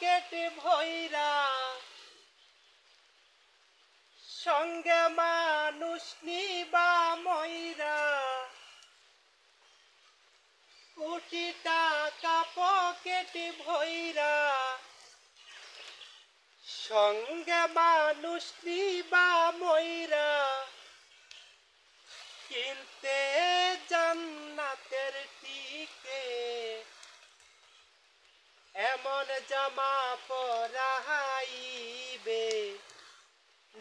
Pocket ভইরা সঙ্গে মানুষ নিবা ময়রা কোটি টাকা পকেট ভইরা সঙ্গে মানুষ নিবা ময়রা কিনতে জান্নাতের টিকিট এমন জামা পরাইবে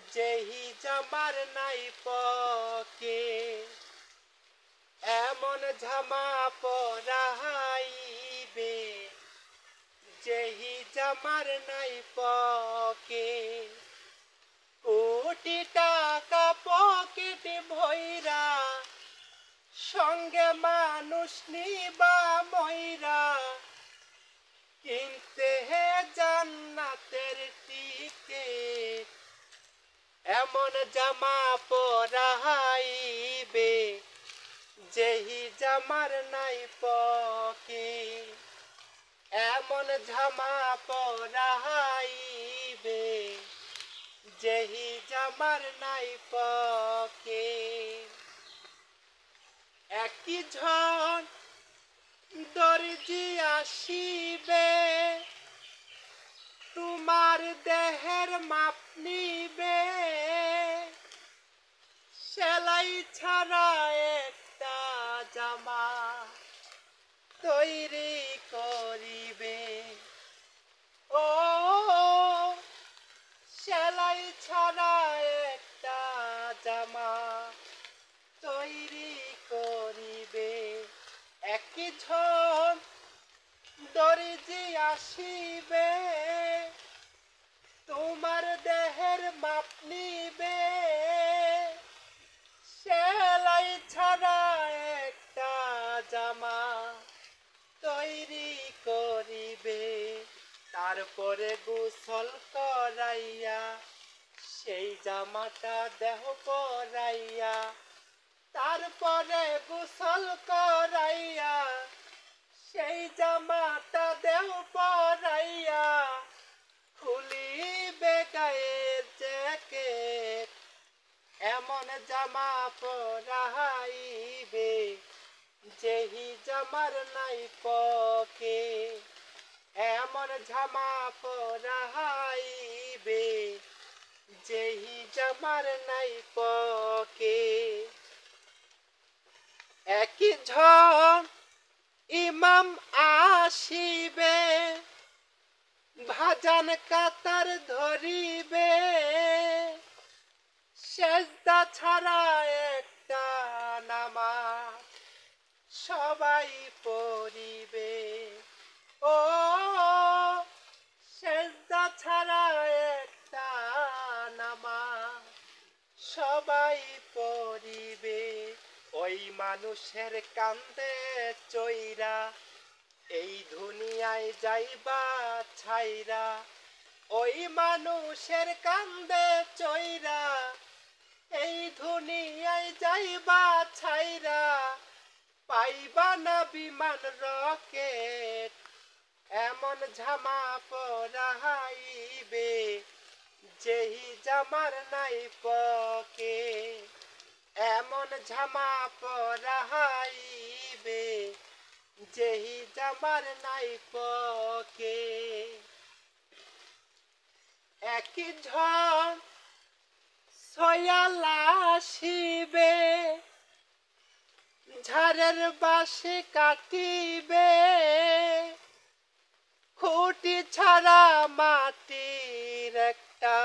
যেহি জামার নাই পকেট এমন জামা পরাইবে যেহি জামার নাই পকেট কোটি টাকা পকেট ভইরা সঙ্গে মানুষ নিবা ময়রা কিনতে হে জান্নাতের টিকিট এমন জামা পরাইবে যেহি জামার নাই পকেট এমন জামা পরাইবে যেহি জামার নাই পকেট একই ঝড় দর্জি আসিবে তোমার দেহের মাপ নিবে সেলাই ছাড়া একটা জামা তৈরি করিবে ও সেলাই ছাড়া একটা জামা তৈরি করিবে একই ঝড় দর্জি আসিবে তোমার দেহের মাপ নিবে সেলাই ছাড়া একটা জামা তৈরি করিবে তারপরে গোসল করাইয়া সেই জামাটা দেহ পরাইয়া তারপরে গোসল করাইয়া সেই জামাটা দেহ পরাইয়া খুলিবে গায়ের জ্যাকেট এমন জামা পরাইবে যেহি জামার নাই পকেট এমন জামা পরাইবে যেহি জামার নাই পকেট একই ঝড় ইমাম আসিবে ভাজান কাতার ধরিবে সেজদা ছাড়া একটা নামাজ সবাই পড়িবে ও সেজদা ছাড়া একটা নামাজ সবাই পড়িবে ওই মানুষের কান্দে চইরা এই দুনিয়ায় যাইবা ছাইরা ওই মানুষের কান্দে চইরা এই দুনিয়ায় যাইবা ছাইরা পাইবা না বিমান রকেট এমন জামা পরাইবে যেহি জামার নাই পকেট এমন জামা পরাইবে যেহি জামার নাই পকেট একই ঝড় ছয়াল আসিবে ঝাড়ের বাঁশি কাটিবে খুঁটি ছাড়া মাটির একটা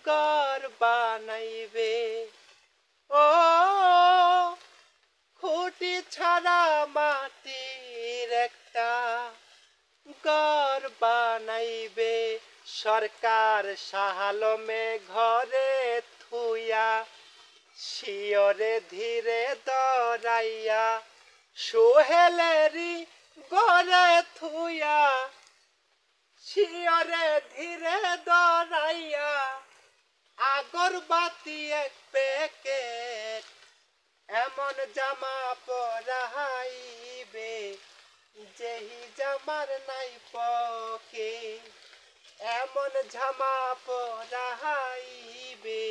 ঘর বানাইবে ও খুঁটি ছাড়া মাটির একটা ঘর বানাইবে সরকার শাহালমে ঘরে থুইয়া শিয়রে ধীরে দরাইয়া সোহেলেরি ঘরে থুইয়া শিয়রে ধীরে দরাইয়া আগরবাতি এক প্যাকেট এমন জামা পরাইবে যেহি জামার নাই পকে এমন জামা পরাইবে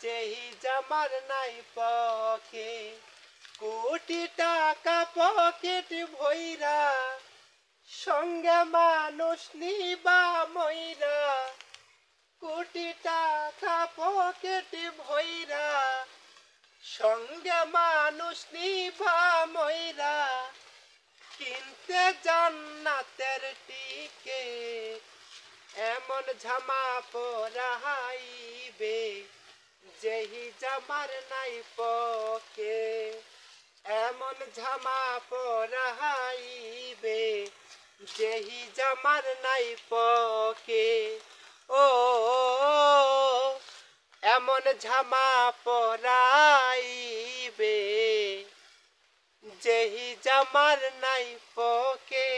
যেহি জামার নাই পকে কোটি টাকা পকেট ভইরা সঙ্গে মানুষ নিবা মইরা কোটি টাকা পকেট ভইরা সঙ্গে মানুষ নিবা মইরা কিনতে জান্নাতের টিকেট এমন জামা পরাইবে যেহি জামার নাই পকে এমন জামা পরাইবে যেহি জামার নাই পকে ও এমন জামা পরাইবে যেহি জামার নাই পকে।